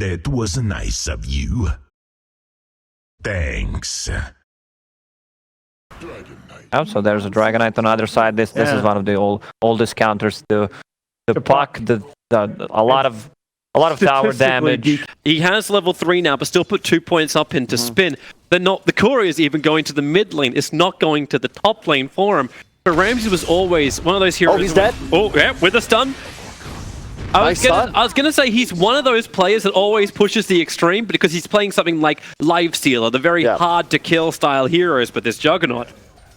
That was nice of you. Thanks. Oh, so there's a Dragon Knight on the other side. This is one of the oldest counters. The puck, a lot of tower damage. He has level 3 now, but still put 2 points up into spin. The core is even going to the mid lane. It's not going to the top lane for him. But Ramsey was always one of those heroes. Oh, he's dead? Oh, yeah, with a stun. I was gonna say he's one of those players that always pushes the extreme because he's playing something like Lifestealer, the very hard to kill style heroes, but this Juggernaut.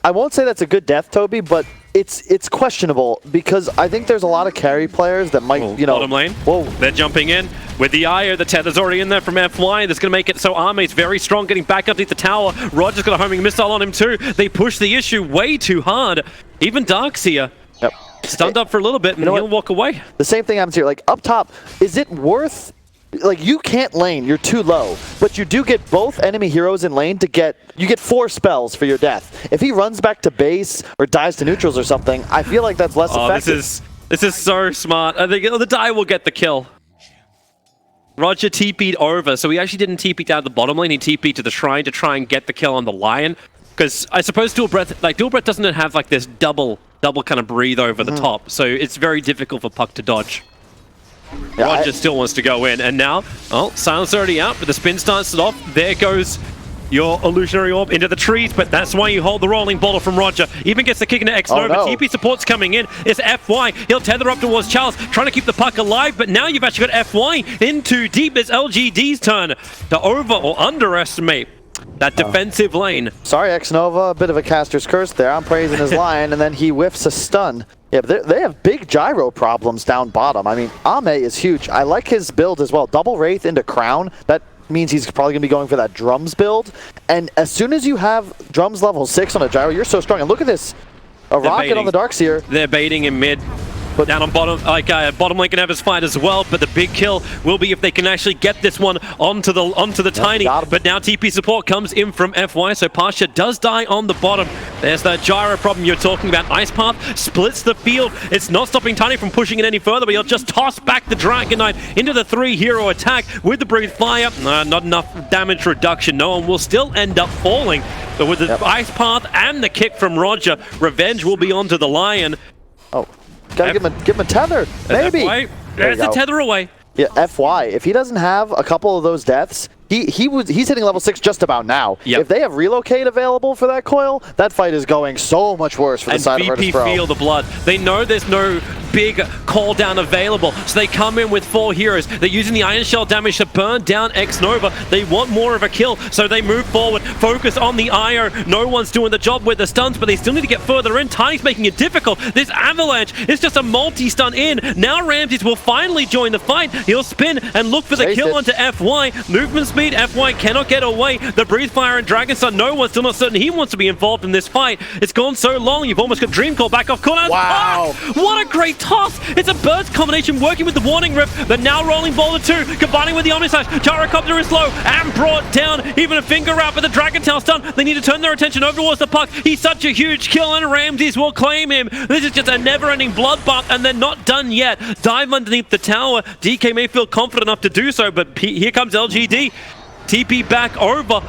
I won't say that's a good death, Toby, but it's questionable because I think there's a lot of carry players that might, Bottom lane. Whoa. They're jumping in with the Ire. The tether's already in there from FY. That's going to make it so Arme's very strong, getting back underneath the tower. Roger's got a homing missile on him too. They push the issue way too hard. Even Darkseer stunned up for a little bit, and he'll walk away. The same thing happens here. Like, up top, is it worth... Like, you can't lane, you're too low, but you do get both enemy heroes in lane to get... You get 4 spells for your death. If he runs back to base or dies to neutrals or something, I feel like that's less effective. This is so smart. I think the die will get the kill. Roger TP'd over, so he actually didn't TP down the bottom lane. He TP'd to the shrine to try and get the kill on the Lion. Because I suppose Dual Breath doesn't have like this double kind of breathe over the top, so it's very difficult for Puck to dodge. Yeah, Roger still wants to go in, and now, Silence already out, but the spin starts it off. There goes your illusionary orb into the trees, but that's why you hold the rolling boulder from Roger. Even gets the kick into X-Nova. TP support's coming in. It's FY. He'll tether up towards Charles, trying to keep the puck alive, but now you've actually got FY in too deep. It's LGD's turn to over or underestimate that defensive lane. Sorry, X-Nova, a bit of a caster's curse there. I'm praising his Lion, and then he whiffs a stun. Yeah, but they have big gyro problems down bottom. I mean, Ame is huge. I like his build as well. Double Wraith into Crown. That means he's probably going to be going for that Drums build. And as soon as you have Drums level 6 on a gyro, you're so strong. And look at this. A rocket on the Darkseer. They're baiting in mid. But down on bottom, bottom lane can have his fight as well, but the big kill will be if they can actually get this one onto the Tiny. But now TP support comes in from FY, so Pasha does die on the bottom. There's that gyro problem you're talking about. Ice Path splits the field. It's not stopping Tiny from pushing it any further, but he'll just toss back the Dragon Knight into the 3-hero attack with the Breathe Fire. Not enough damage reduction. No one will still end up falling. But with the Ice Path and the kick from Roger, revenge will be onto the Lion. Oh. Gotta give him a tether, maybe. There's the tether away. Yeah, FY. If he doesn't have a couple of those deaths, he's hitting level 6 just about now. If they have relocate available for that coil, that fight is going so much worse for the side of Virtus Pro. VP feel the blood. They know there's no big call down available, so they come in with 4 heroes. They're using the Iron Shell damage to burn down X-Nova. They want more of a kill, so they move forward, focus on the IO. No one's doing the job with the stuns, but they still need to get further in. Tiny's making it difficult. This Avalanche is just a multi-stun in. Now Ramses will finally join the fight. He'll spin and look for the kill onto FY. Movement speed, FY cannot get away. The Breathe Fire and Dragon Stun, no one's still not certain he wants to be involved in this fight. It's gone so long, you've almost got Dream Call back off corner. Wow. What a great toss! It's a burst combination working with the Warning Rift, but now rolling Boulder 2, combining with the Omnislash. Gyrocopter is low and brought down. Even a finger out, but the Dragon Tail stun. They need to turn their attention over towards the puck. He's such a huge kill, and Ramses will claim him. This is just a never-ending bloodbath, and they're not done yet. Dive underneath the tower. DK may feel confident enough to do so, but here comes LGD. TP back over.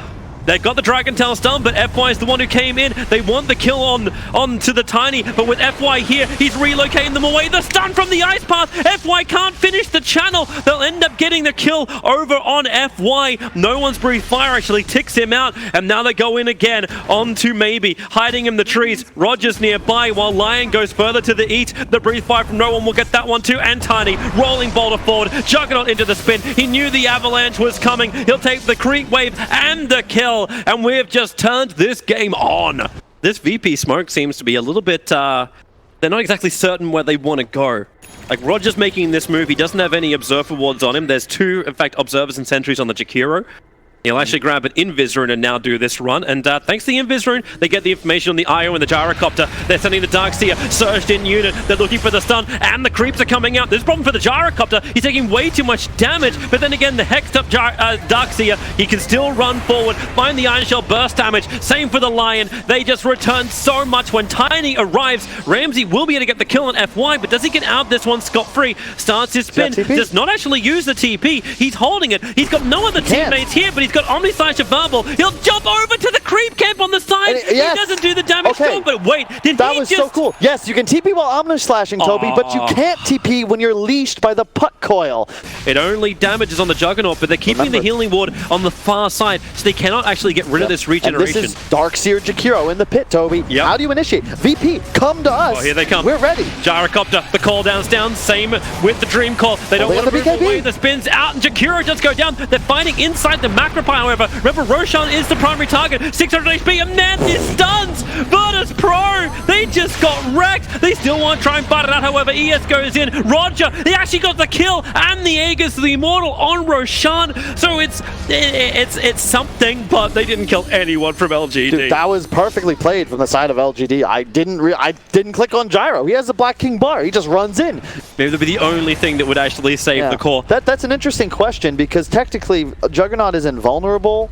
They've got the Dragon Tail stun, but FY is the one who came in. They want the kill on to the Tiny, but with FY here, he's relocating them away. The stun from the Ice Path. FY can't finish the channel. They'll end up getting the kill over on FY. No one's Breathe Fire actually ticks him out, and now they go in again onto Maybe, hiding in the trees. Roger's nearby while Lion goes further to the east. The Breathe Fire from no one will get that one too, and Tiny rolling Boulder forward. Juggernaut into the spin. He knew the Avalanche was coming. He'll take the creep wave and the kill. And we've just turned this game on. This VP smoke seems to be a little bit, they're not exactly certain where they want to go. Like, Roger's making this move, he doesn't have any Observer wards on him. There's 2, in fact, Observers and Sentries on the Jakiro. He'll actually grab an Invis rune and now do this run. And thanks to the Invis rune, they get the information on the IO and the Gyrocopter. They're sending the Darkseer, surged in unit. They're looking for the stun, and the creeps are coming out. There's a problem for the Gyrocopter. He's taking way too much damage, but then again, the hexed up Darkseer, he can still run forward, find the Iron Shell burst damage. Same for the Lion. They just return so much when Tiny arrives. Ramsey will be able to get the kill on FY, but does he get out of this one scot-free? Starts his spin, does not actually use the TP. He's holding it. He's got no other teammates here, but he's got Omnislash available. He'll jump over to the creep camp on the side. He doesn't do the damage to him, but wait, that was so cool. Yes, you can TP while Omnislashing, Toby, but you can't TP when you're leashed by the puck coil. It only damages on the Juggernaut, but they're keeping the healing ward on the far side, so they cannot actually get rid of this regeneration. And this is Darkseer Jakiro in the pit, Toby. How do you initiate? VP, come to us. Oh, here they come. We're ready. Gyrocopter, the call down's down. Same with the Dream Call. They don't want to move away. The spins out, and Jakiro just go down. They're fighting inside the Macropie, however. Remember, Roshan is the primary target. 600 HP, and man, this stuns! Virtus Pro, they just got wrecked. They still want to try and fight it out, however. ES goes in. Roger, he actually got the kill, and the Aegis, the Immortal on Roshan. So it's something, but they didn't kill anyone from LGD. Dude, that was perfectly played from the side of LGD. I didn't click on Gyro. He has the Black King bar. He just runs in. Maybe that'd be the only thing that would actually save the core. That's an interesting question, because technically Juggernaut is invulnerable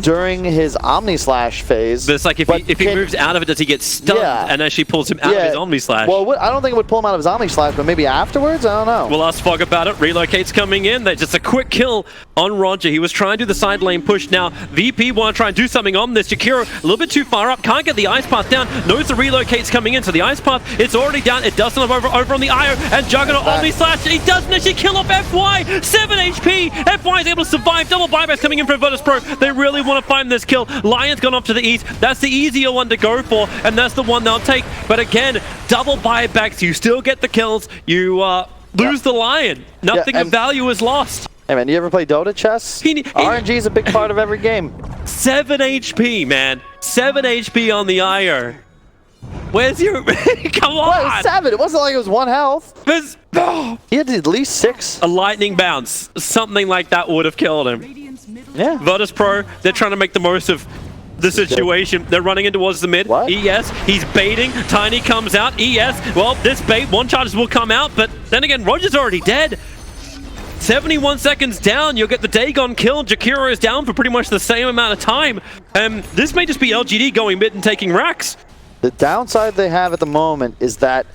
during his Omnislash phase. But it's like if he moves out of it, does he get stunned and actually pulls him out of his Omnislash? Well, I don't think it would pull him out of his Omnislash, but maybe afterwards? I don't know. We'll ask Fog about it. Relocate's coming in. They're just a quick kill on Roger. He was trying to do the side lane push. Now, VP want to try and do something on this. Jakiro a little bit too far up. Can't get the Ice Path down. Knows the Relocate's coming in. So the Ice Path, it's already down. It doesn't have over on the IO. And Juggernaut Omnislash. He doesn't actually kill off FY. 7 HP. FY is able to survive. Double buybacks coming in from Virtus Pro. They really want to find this kill. Lion's gone off to the east. That's the easier one to go for. And that's the one they'll take. But again, double buybacks. You still get the kills. You lose the Lion. Nothing of value is lost. Hey man, you ever play Dota chess? RNG is a big part of every game. 7 HP, man. 7 HP on the IO. Where's your... Come on! Well, it was 7. It wasn't like it was 1 health. He had at least 6. A lightning bounce. Something like that would have killed him. Yeah. Virtus Pro, they're trying to make the most of the situation. They're running in towards the mid. ES, he's baiting. Tiny comes out. ES, well, this bait, one charges will come out, but then again, Roger's already dead. 71 seconds down, you'll get the Dagon kill. Jakiro is down for pretty much the same amount of time. This may just be LGD going mid and taking racks. The downside they have at the moment is that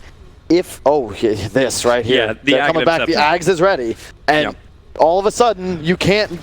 if... Oh, this right here. They're coming back. The Ags is ready. And all of a sudden, you can't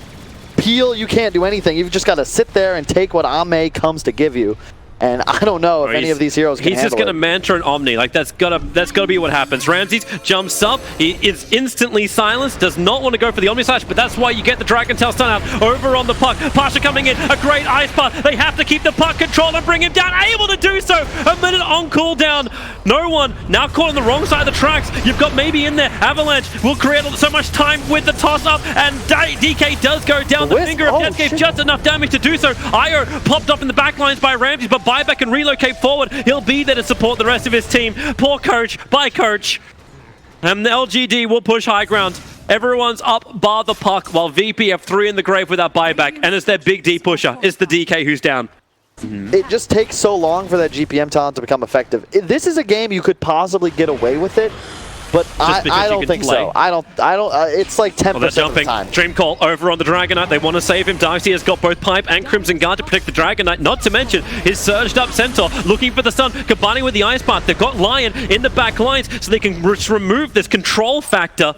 peel, you can't do anything. You've just got to sit there and take what Ame comes to give you. And I don't know if any of these heroes can handle it. He's just going to Mantra and Omni. Like, that's gotta be what happens. Ramses jumps up. He is instantly silenced. Does not want to go for the Omni Slash, but that's why you get the Dragon Tail stun out over on the puck. Pasha coming in. A great Ice Path. They have to keep the puck control and bring him down. Able to do so. A minute on cooldown. No one now caught on the wrong side of the tracks. You've got maybe in there. Avalanche will create so much time with the toss up, and DK does go down. The finger of death gave just enough damage to do so. Io popped up in the back lines by Ramses, but buyback and relocate forward. He'll be there to support the rest of his team. Poor coach, bye coach. And the LGD will push high ground. Everyone's up bar the puck, while VP have 3 in the grave without buyback, and it's their big D pusher. It's the DK who's down. It just takes so long for that GPM talent to become effective. This is a game you could possibly get away with it, but I don't think so. I don't. It's like 10% of the time. Dream Call over on the Dragon Knight. They want to save him. Darkseer has got both Pipe and Crimson Guard to protect the Dragon Knight. Not to mention his surged up Centaur looking for the stun, combining with the Ice Path. They've got Lion in the back lines, so they can remove this control factor.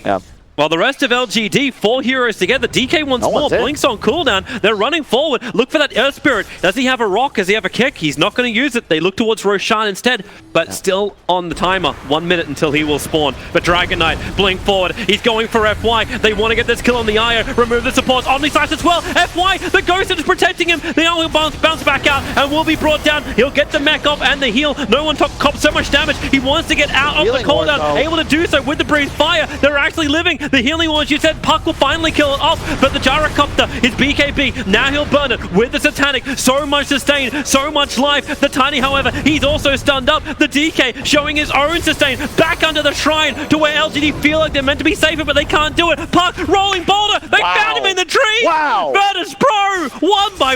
Yeah. While the rest of LGD, 4 heroes together. DK once more. Blink's on cooldown. They're running forward. Look for that Earth Spirit. Does he have a rock? Does he have a kick? He's not going to use it. They look towards Roshan instead, but still on the timer. 1 minute until he will spawn. But Dragon Knight, Blink forward. He's going for FY. They want to get this kill on the IO. Remove the supports. Omnislash as well. FY, the Ghost is protecting him. The only will bounce back out and will be brought down. He'll get the mech off and the heal. No one cops so much damage. He wants to get out of the cooldown. Able to do so with the Breeze Fire. They're actually living. The healing ones, you said, Puck will finally kill it off, but the Gyrocopter is BKB. Now he'll burn it with the Satanic. So much sustain, so much life. The Tiny, however, he's also stunned up. The DK showing his own sustain back under the shrine to where LGD feel like they're meant to be safer, but they can't do it. Puck rolling boulder. They found him in the tree! Wow! Virtus Pro, one by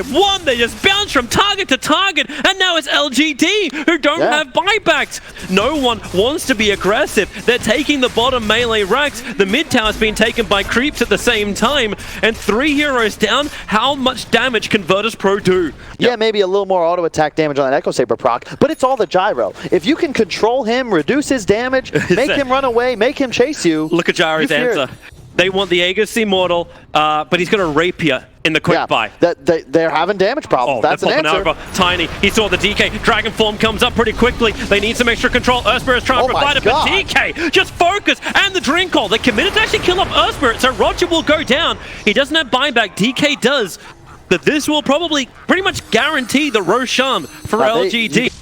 one, they just bounce from target to target, and now it's LGD, who don't have buybacks. No one wants to be aggressive. They're taking the bottom melee racks. The mid tower's been taken by creeps at the same time, and 3 heroes down. How much damage can Virtus Pro do? Yeah, maybe a little more auto attack damage on that Echo Saber proc, but it's all the gyro. If you can control him, reduce his damage, make him run away, make him chase you. Look at Gyro's answer. They want the Aegis Immortal, but he's got a Rapier in the quick buy. They're having damage problems. That's an answer. Over. Tiny, he saw the DK. Dragon Form comes up pretty quickly. They need some extra control. Earthspirit is trying to provide it, but DK just focus. And the Dream Call. They committed to actually kill off Earthspirit, so Roger will go down. He doesn't have buyback. DK does. But this will probably pretty much guarantee the Roshan for LGD.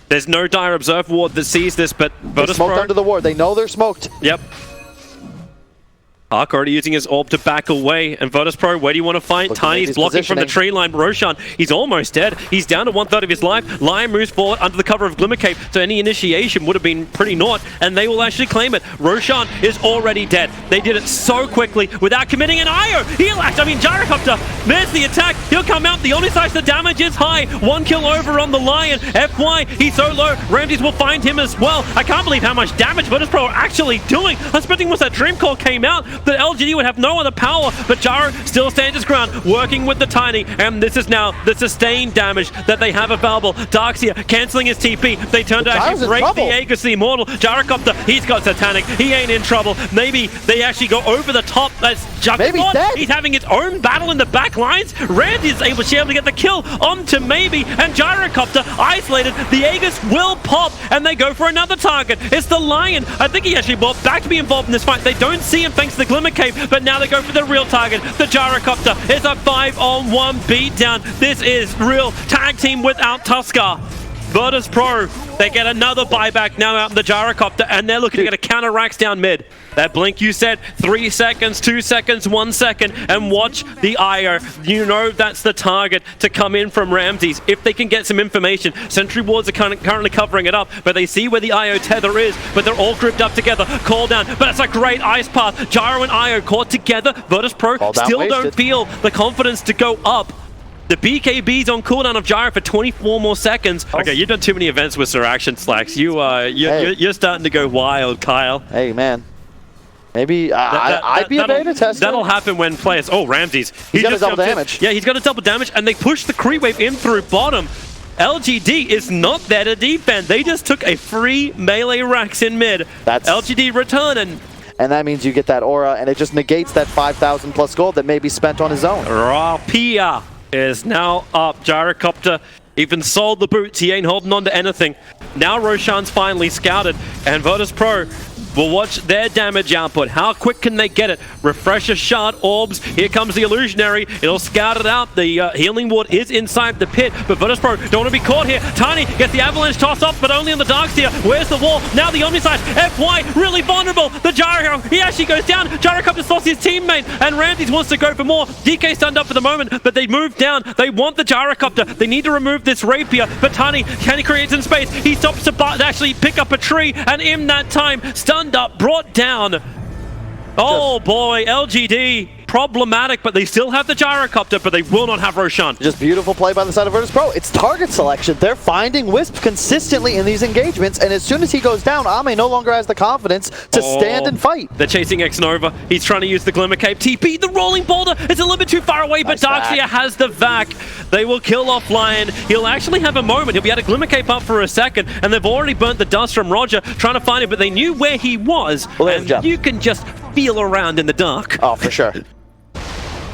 There's no dire observe ward that sees this, but Virtus smoked under the ward. They know they're smoked. Yep. Ark already using his orb to back away, and Virtus Pro, where do you want to fight? Tiny's blocking from the tree line. Roshan, he's almost dead. He's down to 1/3 of his life. Lion moves forward under the cover of Glimmer Cape, so any initiation would have been pretty naught, and they will actually claim it. Roshan is already dead. They did it so quickly without committing an IO. Gyrocopter, there's the attack. He'll come out. The Omniscience, the damage is high. 1 kill over on the Lion. FY, he's so low. Ramses will find him as well. I can't believe how much damage Virtus Pro are actually doing. I was expecting once that Dream Call came out, that LGD would have no other power, but Gyro still stands his ground, working with the Tiny, and this is now the sustained damage that they have available. Darkseer cancelling his TP. They turn to actually break the Aegis the Immortal. Gyrocopter, he's got Satanic. He ain't in trouble. Maybe they actually go over the top. That's Juggernaut. He's having his own battle in the back lines. Randy is able to get the kill onto Maybe, and Gyrocopter isolated. The Aegis will pop, and they go for another target. It's the Lion. I think he actually brought back to be involved in this fight. They don't see him thanks to the Glimmer Cape, but now they go for the real target. The Gyrocopter is a 5-on-1 beatdown. This is real tag team without Tuskar. Virtus Pro, they get another buyback now out in the Gyrocopter, and they're looking to get a counter racks down mid. That blink you said, 3 seconds, 2 seconds, 1 second, and watch the IO. You know that's the target to come in from Ramses. If they can get some information, Sentry Wards are currently covering it up, but they see where the IO tether is, but they're all grouped up together. Call down, but it's a great ice path. Gyro and IO caught together. Virtus Pro still don't feel the confidence to go up. The BKB's on cooldown of Gyro for 24 more seconds. Okay, you've done too many events with Sir Action Slacks. You're starting to go wild, Kyle. Hey, man. Maybe I'd be a beta tester. That'll happen when players... Oh, Ramses. He's got a double damage. Yeah, he's got a double damage, and they push the creep wave in through bottom. LGD is not there to defend. They just took a free melee racks in mid. That's LGD returning. And that means you get that aura, and it just negates that 5,000 plus gold that may be spent on his own. Rapia is now up. Gyrocopter even sold the boots. He ain't holding on to anything. Now Roshan's finally scouted, and Virtus Pro will watch their damage output. How quick can they get it? Refresher shard orbs. Here comes the illusionary. It'll scout it out. The healing ward is inside the pit, but Virtus Pro don't want to be caught here. Tiny gets the avalanche toss off, but only on the Darkseer. Where's the wall? Now the Omniscience. FY really vulnerable. The Gyro, he actually goes down. Gyrocopter lost his teammate, and Ramses wants to go for more. DK stunned up for the moment, but they move down. They want the Gyrocopter. They need to remove this Rapier, but Tiny, can he create some space? He stops to actually pick up a tree, and in that time, stunned up, brought down. Oh boy, LGD problematic, but they still have the Gyrocopter, but they will not have Roshan. Just beautiful play by the side of Virtus Pro. It's target selection. They're finding Wisp consistently in these engagements, and as soon as he goes down, Ame no longer has the confidence to stand and fight. They're chasing X-Nova. He's trying to use the Glimmer Cape. TP, the rolling boulder. It's a little bit too far away, but Darkseer has the vac. They will kill off Lion. He'll actually have a moment. He'll be able to Glimmer Cape up for a second, and they've already burnt the dust from Roger trying to find him, but they knew where he was, and you can just feel around in the dark. Oh, for sure.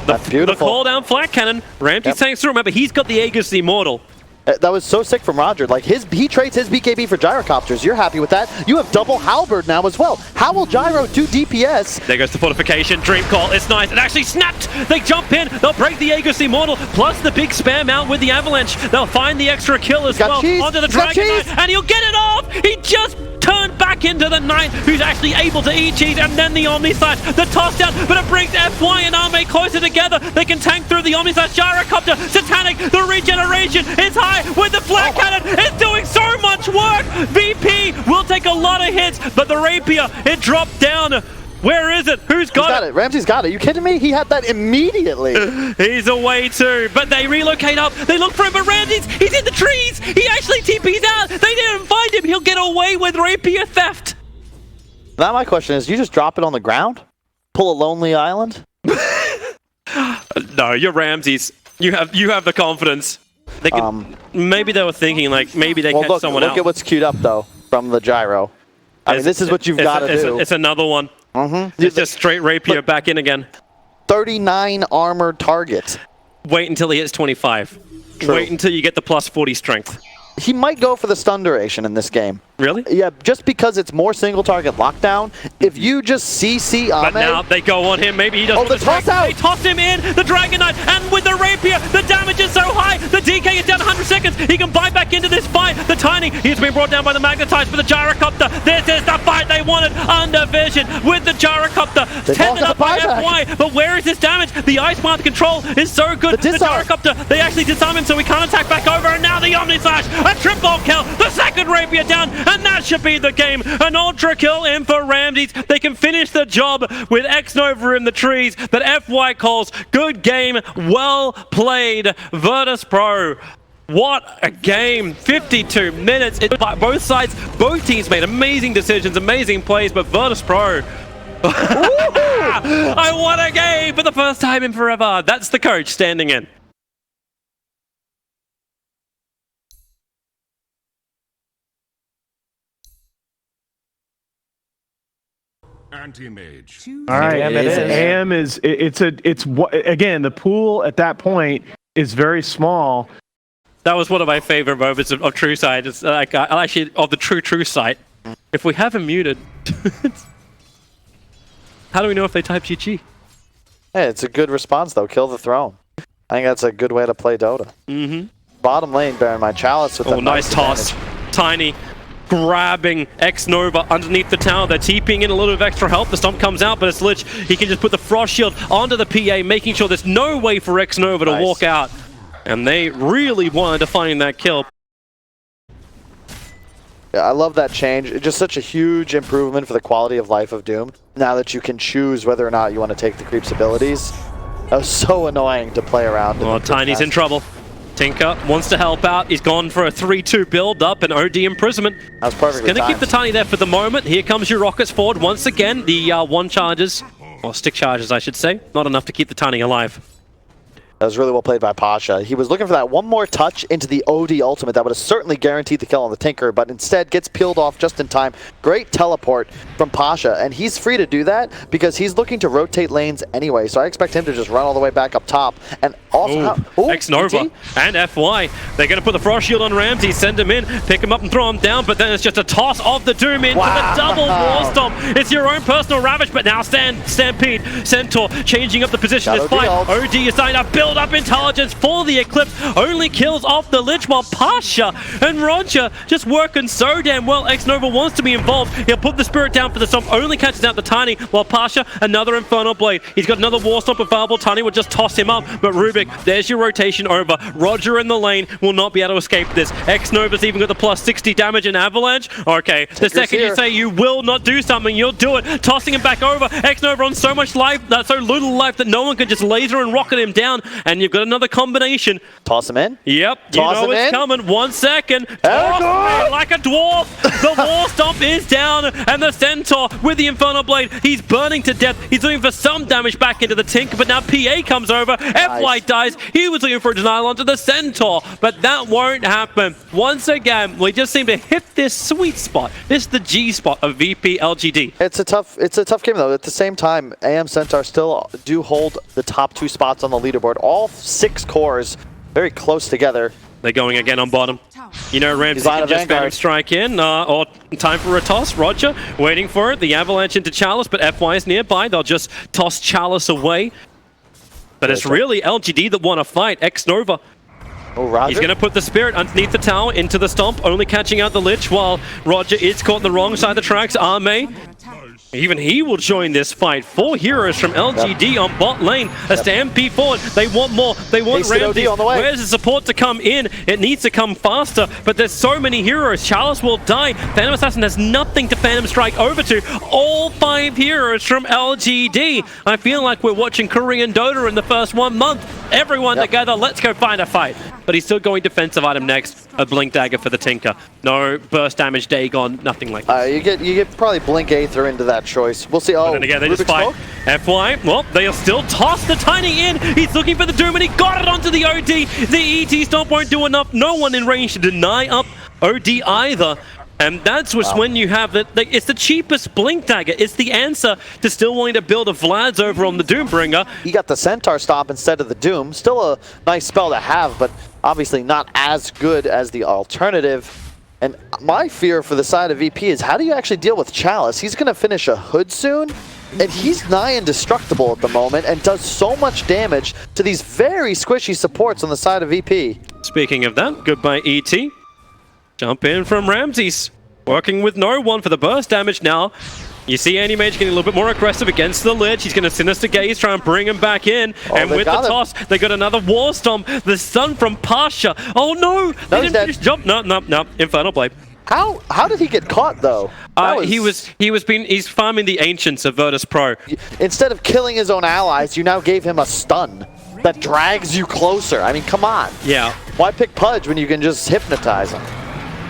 That's beautiful. The call down flat cannon. Ramsey tanks through. Remember, he's got the Aegis the Immortal. That was so sick from Roger. Like, he trades his BKB for Gyrocopters. You're happy with that. You have double Halberd now as well. How will Gyro do DPS? There goes the fortification. Dream Call. It's nice. It actually snapped. They jump in. They'll break the Aegis Immortal, plus the big spam out with the Avalanche. They'll find the extra kill as well. Onto the Dragon Knight, and he'll get it off. He just turned back into the Knight, who's actually able to eat cheese, and then the Omnislash, the toss down, but it brings FY and Ame closer together. They can tank through the Omnislash. Gyrocopter, Satanic, the regeneration is high with the flat cannon. It's doing so much work. VP will take a lot of hits, but the Rapier, it dropped down. Where is it? Who's got it? Ramsey's got it. You kidding me? He had that immediately. He's away too, but they relocate up. They look for him, but he's in the trees. He actually TP's out. They didn't find him. He'll get away with rapier theft. Now my question is, you just drop it on the ground? Pull a lonely island? No, you're Ramses. You have the confidence. They can, maybe they were thinking like maybe they catch someone else. Look at what's queued up though from the gyro. I mean, this is what you've got to do. It's another one. It's just straight rapier back in again. 39 armored targets. Wait until he hits 25. True. Wait until you get the plus 40 strength. He might go for the stun duration in this game. Really? Yeah, just because it's more single target lockdown. If you just CC Ame... But now they go on him. Maybe he doesn't... Oh, the toss out! They toss him in, the Dragon Knight, and with the rapier, the damage is so high. The DK is down 100 seconds. He can buy back into this fight. The Tiny, he's been brought down by the Magnetize, but the Gyrocopter. This is the fight they wanted. Under vision with the Gyrocopter. Tended up by FY, but where is this damage? The Ice Plant control is so good. The Gyrocopter, they actually disarm him so he can't attack back over, and now the Omnislash, a triple kill, the second rapier down, and that should be the game. An ultra kill in for Ramses. They can finish the job with X-Nova in the trees, but FY calls good game, well played, Virtus Pro. What a game, 52 minutes. Both sides, both teams made amazing decisions, amazing plays, but Virtus Pro, I won a game for the first time in forever. That's the coach standing in. Anti-mage. All right, AM it's again, the pool at that point is very small. That was one of my favorite moments of True Sight. It's like actually of the True Sight. If we have him muted, how do we know if they type GG? Hey, it's a good response though. Kill the throne. I think that's a good way to play Dota. Bottom lane, bear in mind, Chalice with a nice toss. Tiny grabbing X-Nova underneath the tower. They're TPing in a little bit of extra help. The stomp comes out, but it's Lich. He can just put the Frost Shield onto the PA, making sure there's no way for X-Nova to walk out. And they really wanted to find that kill. Yeah, I love that change. It's just such a huge improvement for the quality of life of Doom. Now that you can choose whether or not you want to take the creep's abilities. That was so annoying to play around. Oh, Tiny's in trouble. Tinker wants to help out. He's gone for a 3-2 build up and OD imprisonment. That was perfectly He's going to keep the Tiny there for the moment. Here comes your rockets forward once again. The one charges, or stick charges I should say. Not enough to keep the Tiny alive. That was really well played by Pasha. He was looking for that one more touch into the OD ultimate that would have certainly guaranteed the kill on the Tinker, but instead gets peeled off just in time. Great teleport from Pasha, and he's free to do that because he's looking to rotate lanes anyway, so I expect him to just run all the way back up top. And also... X-Nova and FY. They're going to put the Frost Shield on Ramsey, send him in, pick him up and throw him down, but then it's just a toss of the Doom into the double War Stomp. It's your own personal Ravage, but now Stampede, Centaur, changing up the position this fight. OD is starting to build up intelligence for the Eclipse, only kills off the Lich, while Pasha and Roger just working so damn well. X-Nova wants to be involved. He'll put the Spirit down for the Stomp, only catches out the Tiny, while Pasha, another Infernal Blade. He's got another War Stomp available. Tiny will just toss him up, but Rubik, there's your rotation over. Roger in the lane will not be able to escape this. X-Nova's even got the plus 60 damage in Avalanche. Okay, the second you say you will not do something, you'll do it. Tossing him back over. X-Nova on so much life, so little life that no one can just laser and rocket him down, and you've got another combination. Toss him in? Yep, you know it's coming. 1 second. Toss like a dwarf. The War Stomp is down, and the Centaur with the Infernal Blade. He's burning to death. He's looking for some damage back into the Tink, but now PA comes over. FY dies. He was looking for a denial onto the Centaur, but that won't happen. Once again, we just seem to hit this sweet spot. This is the G spot of VP.LGD. It's a tough game though. At the same time, AM Centaur still do hold the top 2 spots on the leaderboard. All 6 cores very close together. They're going again on bottom. You know, Ramsey can just better strike in, or time for a toss. Roger waiting for it. The Avalanche into Chalice, but FY is nearby. They'll just toss Chalice away. But it's really LGD that want to fight. X-Nova. Oh, Roger. He's going to put the Spirit underneath the tower into the Stomp, only catching out the Lich, while Roger is caught on the wrong side of the tracks. Ame Even he will join this fight. 4 heroes from LGD on bot lane. A Stampede forward. They want more. They want Ramsey. on the way. Where's the support to come in? It needs to come faster, but there's so many heroes. Chalice will die. Phantom Assassin has nothing to Phantom Strike over to. All 5 heroes from LGD. I feel like we're watching Korean Dota in the first 1 month. Everyone together, let's go find a fight. But he's still going defensive item next. A Blink Dagger for the Tinker. No burst damage, Dagon, nothing like that. You get probably Blink Aether into that choice. We'll see. Oh, and again, they just Rubik's fight. FY, well, they'll still toss the Tiny in. He's looking for the Doom, and he got it onto the OD. The ET stomp won't do enough. No one in range to deny up OD either. And that's just when you have that. It's the cheapest Blink Dagger. It's the answer to still wanting to build a Vlad's over on the Doombringer. He got the Centaur Stomp instead of the Doom. Still a nice spell to have, but obviously not as good as the alternative. And my fear for the side of VP is, how do you actually deal with Chalice? He's going to finish a Hood soon, and he's nigh indestructible at the moment and does so much damage to these very squishy supports on the side of VP. Speaking of that, goodbye ET. Jump in from Ramses. Working with no one for the burst damage now. You see Anti-Mage getting a little bit more aggressive against the ledge. He's going to Sinister Gaze, try and bring him back in. And with the toss, they got another War Stomp. The stun from Pasha. Oh no! They didn't finish jump. No. Infernal Blade. How did he get caught though? He's farming the Ancients of Virtus Pro. Instead of killing his own allies, you now gave him a stun that drags you closer. I mean, come on. Yeah. Why pick Pudge when you can just hypnotize him?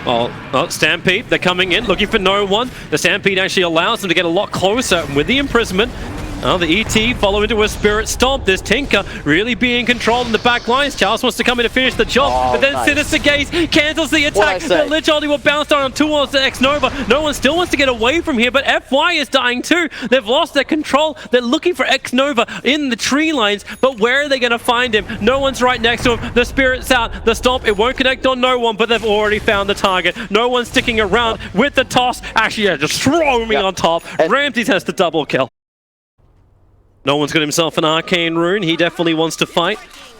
Oh, Stampede, they're coming in, looking for no one. The Stampede actually allows them to get a lot closer with the imprisonment. Oh, the ET follow into a Spirit Stomp. This Tinker really being controlled in the back lines. Charles wants to come in to finish the job, but then Sinister Gaze cancels the attack. The Lich ulti will bounce down towards the X-Nova. No one still wants to get away from here, but FY is dying too. They've lost their control. They're looking for X-Nova in the tree lines, but where are they going to find him? No one's right next to him. The Spirit's out. The Stomp, it won't connect on no one, but they've already found the target. No one's sticking around with the toss. Actually, just roaming on top. Ramses has the double kill. No one's got himself an Arcane Rune. He definitely wants to fight.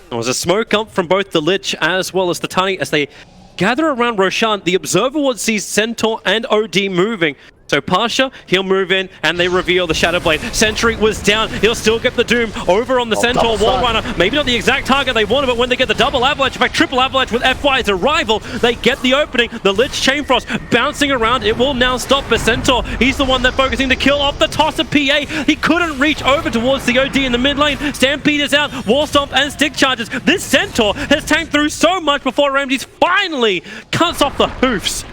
There was a smoke up from both the Lich as well as the Tiny as they gather around Roshan. The Observer Ward sees Centaur and OD moving. So Pasha, he'll move in, and they reveal the Shadow Blade. Sentry was down. He'll still get the Doom over on the Centaur Wall Runner. Maybe not the exact target they wanted, but when they get the double avalanche, in fact, triple avalanche with FY's arrival, they get the opening. The Lich Chainfrost bouncing around. It will now stop the Centaur. He's the one they're focusing to kill off the toss of PA. He couldn't reach over towards the OD in the mid lane. Stampede is out. Wall Stomp and Stick Charges. This Centaur has tanked through so much before Ramses finally cuts off the hoofs.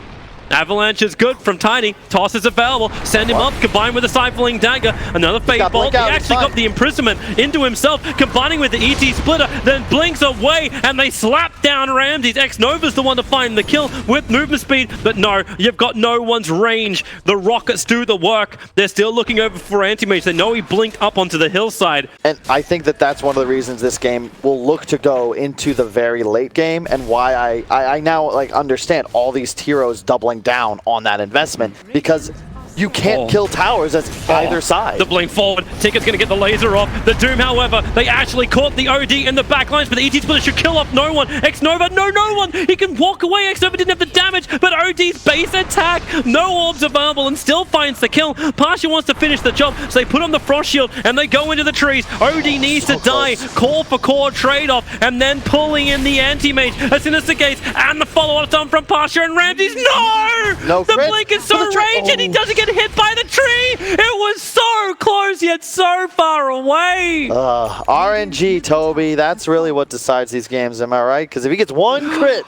Avalanche is good from Tiny. Toss is available. Send him up, combined with a Siphoning Dagger. Another Fate Bolt. He actually got the imprisonment into himself, combining with the ET Splitter, then blinks away, and they slap down Ramses. X-Nova's the one to find the kill with movement speed, but no, you've got no one's range. The rockets do the work. They're still looking over for Anti-Mage. They know he blinked up onto the hillside. And I think that that's one of the reasons this game will look to go into the very late game, and why I now understand all these Tyros doubling down on that investment, because you can't kill towers as either side. The blink forward. Ticket's going to get the laser off. The Doom, however, they actually caught the OD in the back lines, but the ET Splitter should kill off no one. X-Nova, no one. He can walk away. X-Nova didn't have the damage, but OD's base attack, no orbs available, and still finds the kill. Pasha wants to finish the job, so they put on the Frost Shield, and they go into the trees. OD needs to die. Core for core trade-off, and then pulling in the Anti-Mage. A Sinister Gaze, and the follow-up done from Pasha and Ramses. No! The blink is so raged, and he doesn't get hit by the tree. It was so close yet so far away. RNG, Toby. That's really what decides these games, am I right? Because if he gets one crit,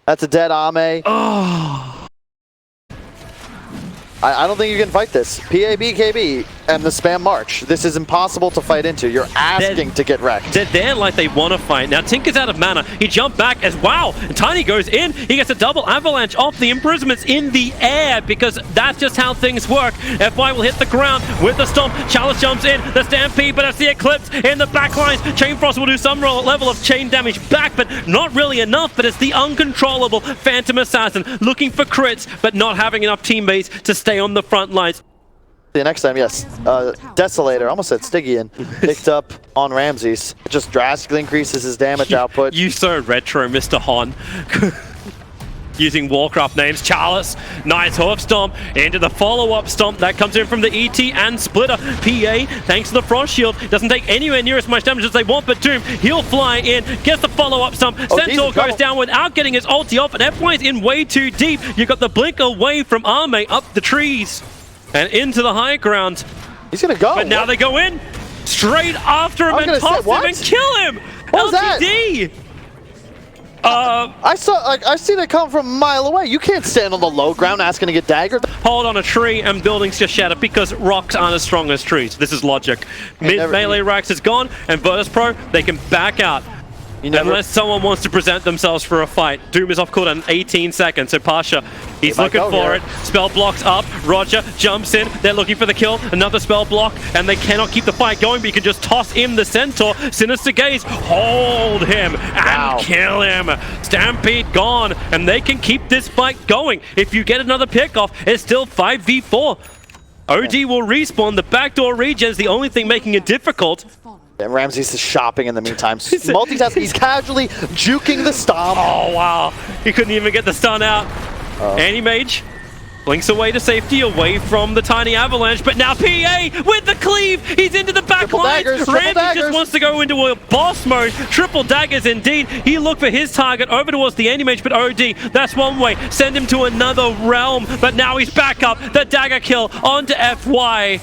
that's a dead Ame. I don't think you can fight this. PABKB and the spam march. This is impossible to fight into. You're asking to get wrecked. They're there like they want to fight. Now Tinker's out of mana. He jumped back as wow. And Tiny goes in. He gets a double avalanche off the imprisonments in the air, because that's just how things work. FY will hit the ground with the stomp. Chalice jumps in. The Stampede, but it's the Eclipse in the back lines. Chainfrost will do some level of chain damage back, but not really enough. But it's the uncontrollable Phantom Assassin looking for crits, but not having enough teammates to stay on the front lines. The next time, yes. Desolator, almost said Stygian, picked up on Ramses. It just drastically increases his damage output. You so retro, Mr. Hon. using Warcraft names. Chalice, nice hoof stomp into the follow-up stomp that comes in from the ET and Splitter. PA, thanks to the Frost Shield, doesn't take anywhere near as much damage as they want, but Doom, he'll fly in, gets the follow-up stomp. Centaur goes down without getting his ulti off, and FY's in way too deep. You got the blink away from Arme up the trees and into the high ground. He's gonna go. But now they go in straight after him and toss him and kill him. What was LGD. I see that come from a mile away. You can't stand on the low ground asking to get daggered. Hold on a tree and buildings just shatter because rocks aren't as strong as trees. This is logic. Melee Rax is gone and Virtus Pro, they can back out. Unless someone wants to present themselves for a fight. Doom is off cooldown in 18 seconds, so Pasha, he's looking for it. Spell blocks up, Roger jumps in, they're looking for the kill, another spell block, and they cannot keep the fight going, but you can just toss in the Centaur. Sinister Gaze, hold him and kill him. Stampede gone, and they can keep this fight going. If you get another pick off, it's still 5v4. OD will respawn, the backdoor regen is the only thing making it difficult. And Ramses is shopping in the meantime. Multitasking, he's casually juking the stomp. Oh, wow. He couldn't even get the stun out. Anti-Mage blinks away to safety, away from the tiny avalanche, but now PA with the cleave. He's into the back line. Randy just wants to go into a boss mode. Triple daggers indeed. He looked for his target over towards the Anti-Mage, but OD, that's one way. Send him to another realm, but now he's back up. The dagger kill onto FY.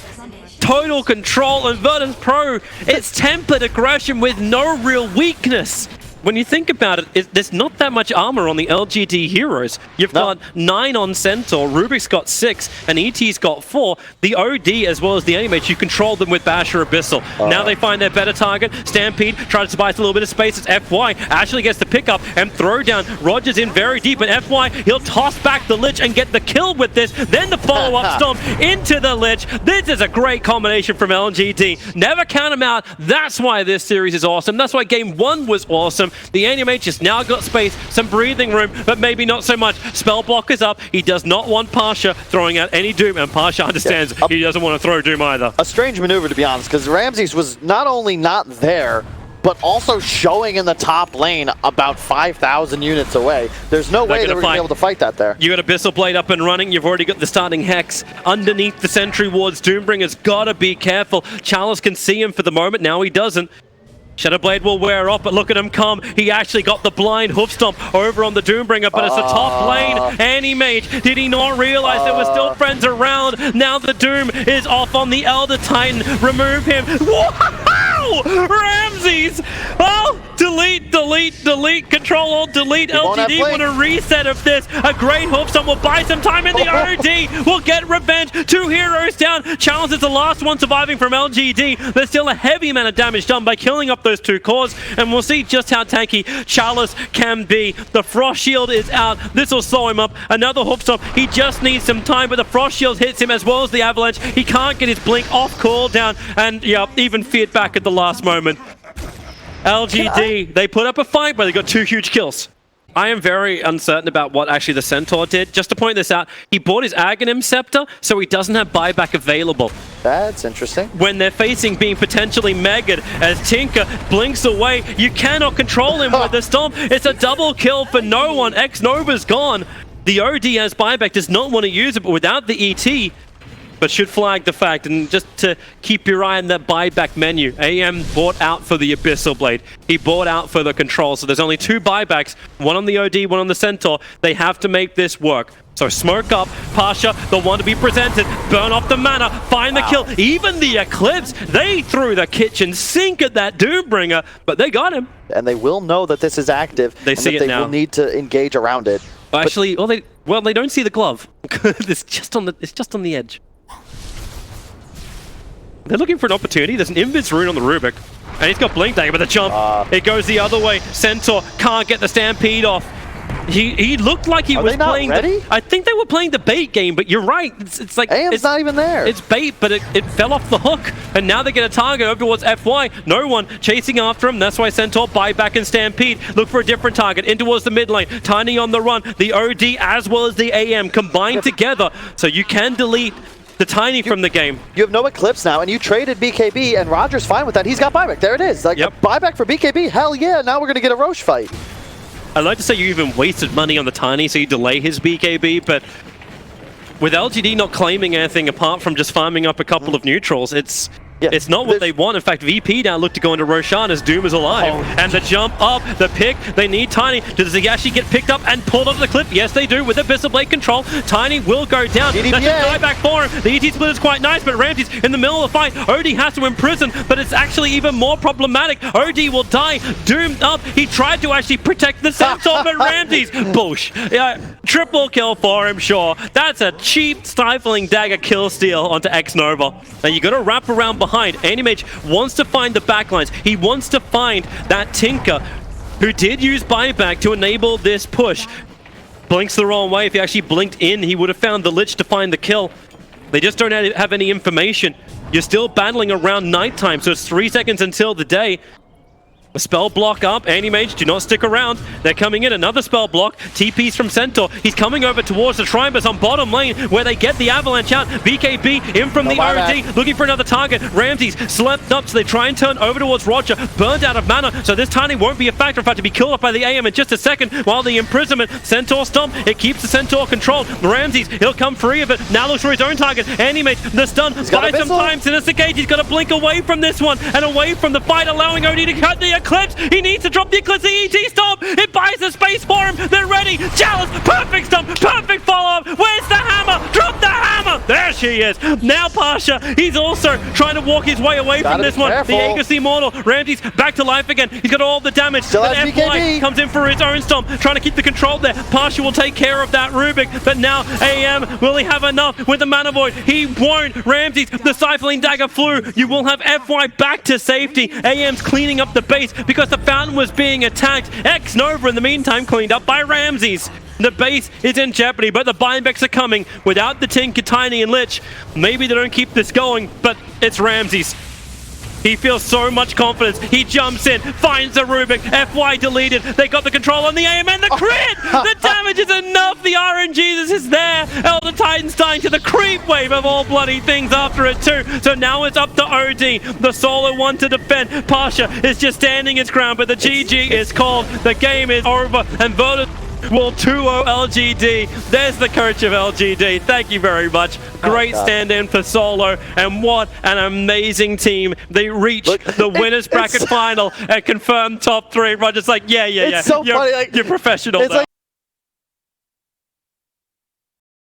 Total control, and Virtus Pro, it's tempered aggression with no real weakness. When you think about it, there's not that much armor on the LGD heroes. You've got 9 on Centaur, Rubik's got 6, and ET's got 4. The OD as well as the Anti-Mage, you control them with Basher Abyssal. Now they find their better target. Stampede tries to buy a little bit of space. It's FY. Ashley gets the pickup and throw down. Rogers in very deep, and FY, he'll toss back the Lich and get the kill with this. Then the follow-up stomp into the Lich. This is a great combination from LGD. Never count them out. That's why this series is awesome. That's why game 1 was awesome. The Anti-Mage has now got space, some breathing room, but maybe not so much. Spell block is up. He does not want Pasha throwing out any Doom, and Pasha understands he doesn't want to throw Doom either. A strange maneuver, to be honest, because Ramses was not only not there, but also showing in the top lane about 5,000 units away. There's no way they were going to be able to fight that there. You got Abyssal Blade up and running. You've already got the starting Hex underneath the Sentry Wards. Doombringer's got to be careful. Chalice can see him for the moment. Now he doesn't. Shadowblade will wear off, but look at him come. He actually got the blind hoof stomp over on the Doombringer, but it's a top lane. Anti-Mage, did he not realize there were still friends around? Now the Doom is off on the Elder Titan. Remove him. Wow! Ramses! Oh, delete, delete, delete. Control, Alt, delete. LGD want a reset of this. A great hoof stomp will buy some time in the OD. Will get revenge. 2 heroes down. Chalice is the last one surviving from LGD. There's still a heavy amount of damage done by killing up those 2 cores, and we'll see just how tanky Chalice can be. The Frost Shield is out. This will slow him up. Another hoof stomp. He just needs some time, but the Frost Shield hits him as well as the Avalanche. He can't get his blink off cooldown, and even feared back at the last moment. LGD, they put up a fight, but they got 2 huge kills. I am very uncertain about what actually the Centaur did. Just to point this out, he bought his Aghanim Scepter, so he doesn't have buyback available. That's interesting. When they're facing being potentially megged, as Tinker blinks away, you cannot control him with the Stomp. It's a double kill for no one. X-Nova's gone. The OD has buyback, does not want to use it, but without the ET, but should flag the fact, and just to keep your eye on that buyback menu, AM bought out for the Abyssal Blade. He bought out for the control, so there's only 2 buybacks, one on the OD, one on the Centaur. They have to make this work. So smoke up, Pasha, the one to be presented, burn off the mana, find the kill. Even the Eclipse, they threw the kitchen sink at that Doombringer, but they got him. And they will know that this is active. They see it now. They will need to engage around it. Actually, they don't see the glove. It's just on the edge. They're looking for an opportunity. There's an Invis rune on the Rubik, and he's got Blink Dagger, but the jump, it goes the other way. Centaur can't get the Stampede off. He looked like he was playing. I think they were playing the bait game, but you're right. It's like AM's not even there. It's bait, but it fell off the hook, and now they get a target over towards FY. No one chasing after him. That's why Centaur buyback and Stampede. Look for a different target in towards the mid lane. Tiny on the run. The OD as well as the AM combined together, so you can delete the Tiny from the game. You have no Eclipse now, and you traded BKB, and Roger's fine with that. He's got buyback. There it is. Like, buyback for BKB. Hell yeah, now we're going to get a Roche fight. I'd like to say you even wasted money on the Tiny, so you delay his BKB, but with LGD not claiming anything apart from just farming up a couple of neutrals, it's not what they want. In fact, VP now look to go into Roshan as Doom is alive. And the jump up, the pick, they need Tiny. Does he actually get picked up and pulled onto the clip? Yes, they do with the Abyssal Blade control. Tiny will go down. DDPA. That's a dieback for him. The ET split is quite nice, but Ramsey's in the middle of the fight. OD has to imprison, but it's actually even more problematic. OD will die, doomed up. He tried to actually protect the Centaur, but Ramsey's boosh. Yeah, triple kill for him, sure. That's a cheap, stifling dagger kill steal onto X-Nova. Now you got to wrap around behind. Animage wants to find the backlines. He wants to find that Tinker who did use buyback to enable this push. Blinks the wrong way. If he actually blinked in, he would have found the Lich to find the kill. They just don't have any information. You're still battling around nighttime, so it's 3 seconds until the day. A spell block up. Animage, do not stick around. They're coming in. Another spell block. TP's from Centaur. He's coming over towards the Shrine, but on bottom lane where they get the avalanche out. BKB in from the OD, looking for another target. Ramsey's slept up, so they try and turn over towards Roger. Burned out of mana, so this Tiny won't be a factor. In fact, to be killed off by the AM in just a second. While the imprisonment, Centaur stomp, it keeps the Centaur controlled. Ramsey's, he'll come free of it. Now looks for his own target. Animage, the stun, buys some time. Sinister Gage, he's got to blink away from this one and away from the fight, allowing OD to cut the Eclipse. He needs to drop the Eclipse. The ET stomp. It buys the space for him. They're ready. Chalice. Perfect stomp. Perfect follow-up. Where's the hammer? Drop the hammer. There she is. Now Pasha. He's also trying to walk his way away from this one. The Aegis Immortal. Ramsey's back to life again. He's got all the damage. But FY comes in for his own stomp. Trying to keep the control there. Pasha will take care of that Rubik. But now AM, will he have enough with the Mana Void? He won't. Ramsey's, the Stifling Dagger flew. You will have FY back to safety. AM's cleaning up the base because the Fountain was being attacked. X-Nova in the meantime cleaned up by Ramses. The base is in jeopardy, but the buybacks are coming without the Tinker, Tiny, and Lich. Maybe they don't keep this going, but it's Ramses. He feels so much confidence. He jumps in, finds the Rubik. FY deleted. They got the control on the aim and the crit! The damage is enough. The RNG is there. Elder Titan's dying to the creep wave of all bloody things after it too. So now it's up to OD. The solo one to defend. Pasha is just standing his ground, but the GG is called. The game is over and voted will 2-0 LGD. There's the coach of LGD. Thank you very much. Great stand-in for Solo, and what an amazing team. They reach the winners bracket final and confirm top 3. Roger's like, yeah. It's so funny, like, you're professional. It's though. like